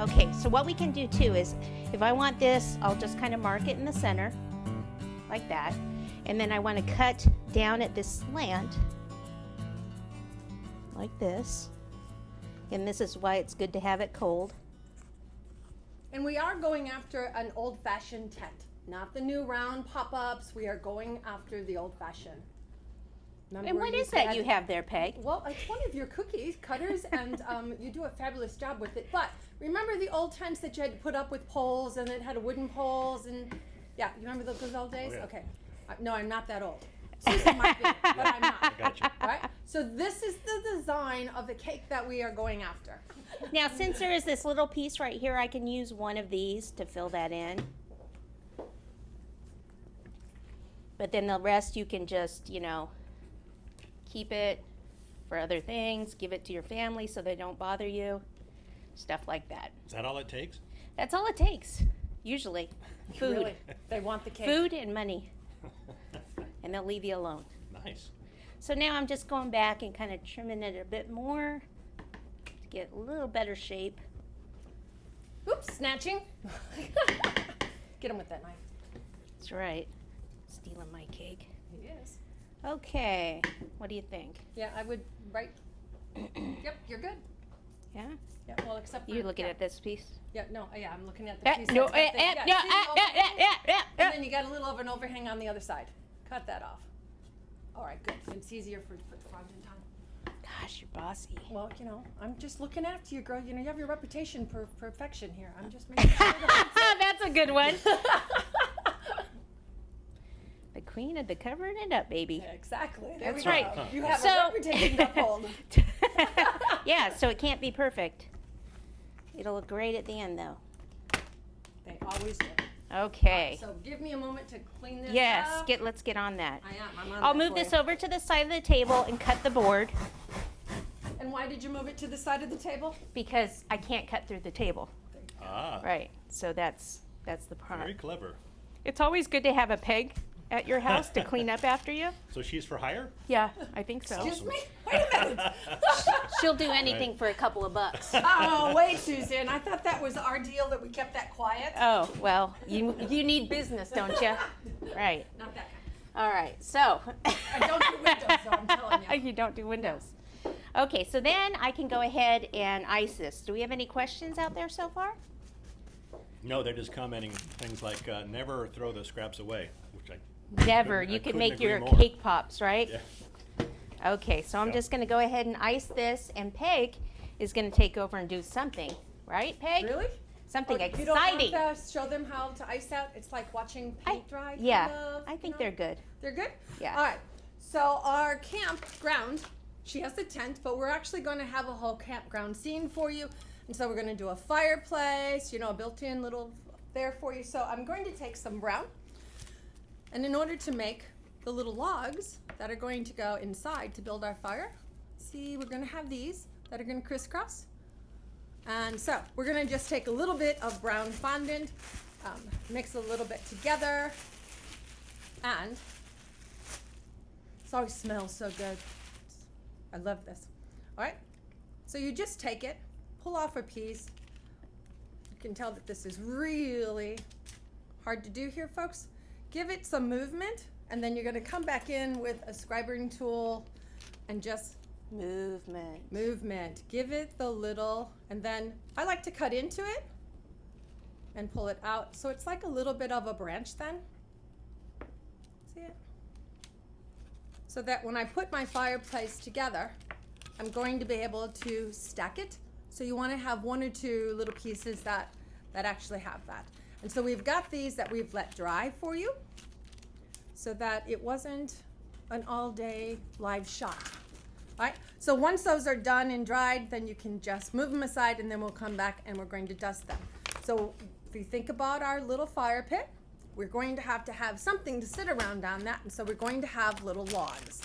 Okay, so what we can do too is, if I want this, I'll just kind of mark it in the center, like that. And then I want to cut down at this slant, like this. And this is why it's good to have it cold. And we are going after an old-fashioned tent, not the new round pop-ups. We are going after the old-fashioned. And what is that you have there, Peg? Well, it's one of your cookies cutters, and you do a fabulous job with it. But remember the old tents that you had to put up with poles, and it had a wooden poles, and yeah, you remember those old days? Oh, yeah. Okay. No, I'm not that old. Susan might be, but I'm not. I got you. All right. So this is the design of the cake that we are going after. Now, since there is this little piece right here, I can use one of these to fill that in. But then the rest you can just, you know, keep it for other things, give it to your family so they don't bother you, stuff like that. Is that all it takes? That's all it takes, usually. Food. Really, they want the cake. Food and money, and they'll leave you alone. Nice. So now I'm just going back and kind of trimming it a bit more to get a little better shape. Oops, snatching. Get him with that knife. That's right. Stealing my cake. He is. Okay, what do you think? Yeah, I would, right? Yep, you're good. Yeah? Yeah, well, except for You looking yeah. at this piece? Yeah, no, yeah, I'm looking at the piece. No, that's got the- yeah, see, yeah. and then you got a little of an overhang on the other side. Cut that off. All right, good. It's easier for the front in time. Gosh, you're bossy. Well, you know, I'm just looking after you, girl. You know, you have your reputation for perfection here. I'm just making sure that That's a good one. The queen of the covering it up, baby. yeah, exactly. There That's we right. go. You have So- a reputation to uphold. Yeah, so it can't be perfect. It'll look great at the end, though. They always do. Okay. So give me a moment to clean this Yes, up. let's get on that. I am. I'm on I'll that move for this you. over to the side of the table and cut the board And why did you move it to the side of the table? because I can't cut through the table. Ah, Right. So that's the part. very clever. It's always good to have a Peg at your house to clean up after you. So she's for hire? Yeah, I think so. Excuse me? Wait a minute. She'll do anything for a couple of bucks. Oh, wait, Susan. I thought that was our deal that we kept that quiet. Oh, well, you need business, don't you? Right. Not that All right. So. I don't do windows, though, I'm telling you. You don't do windows. Okay, so then I can go ahead and ice this. Do we have any questions out there so far? No, they're just commenting things like never throw the scraps away, which I Never. couldn't- I You can couldn't make agree your more. cake pops, right? Yeah. Okay, so I'm Yeah. just going to go ahead and ice this, and Peg is going to take over and do something. Right, Peg? Really? Something Oh, exciting. You don't want to show them how to ice out? It's like watching paint dry, kind Yeah, of, I you think know? they're good. They're good? Yeah. All right. So our campground, she has a tent, but we're actually going to have a whole campground scene for you. And so we're going to do a fireplace, you know, a built-in little there for you. So I'm going to take some brown. And in order to make the little logs that are going to go inside to build our fire, see, we're going to have these that are going to crisscross. And so we're going to just take a little bit of brown fondant, mix a little bit together, and it always smells so good. I love this. All right, so you just take it, pull off a piece. You can tell that this is really hard to do here, folks. Give it some movement, and then you're going to come back in with a scribing tool and just movement. Give it the little, and then I like to cut into it and pull it out. So it's like a little bit of a branch then. See it? So that when I put my fireplace together, I'm going to be able to stack it. So you want to have one or two little pieces that actually have that. And so we've got these that we've let dry for you so that it wasn't an all-day live shot. All right, so once those are done and dried, then you can just move them aside, and then we'll come back and we're going to dust them. So if you think about our little fire pit, we're going to have something to sit around on that, and so we're going to have little logs.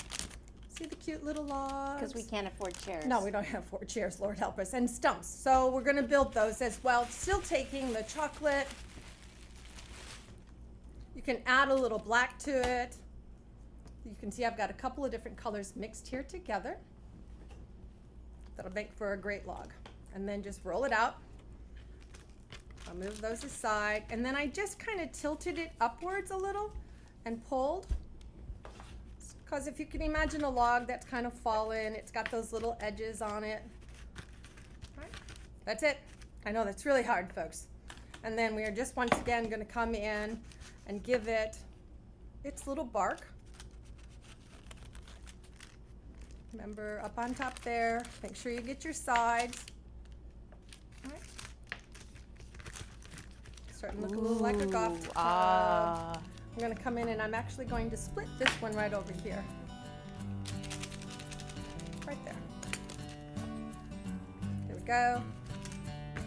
See the cute little logs? Because we can't afford chairs. No, we don't have 4 chairs, Lord help us, and stumps. So we're going to build those as well, still taking the chocolate. You can add a little black to it. You can see I've got a couple of different colors mixed here together. That'll make for a great log. And then just roll it out. I'll move those aside. And then I just kind of tilted it upwards a little and pulled. Because if you can imagine a log that's kind of fallen, it's got those little edges on it. Right. That's it. I know that's really hard, folks. And then we are just once again going to come in and give it its little bark. Remember, up on top there, make sure you get your sides. All right. Starting to look a little like a golf club. Ah. I'm going to come in and I'm actually going to split this one right over here. Right there. There we go.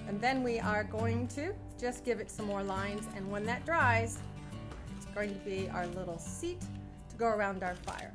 And then we are going to just give it some more lines, and when that dries, it's going to be our little seat to go around our fire.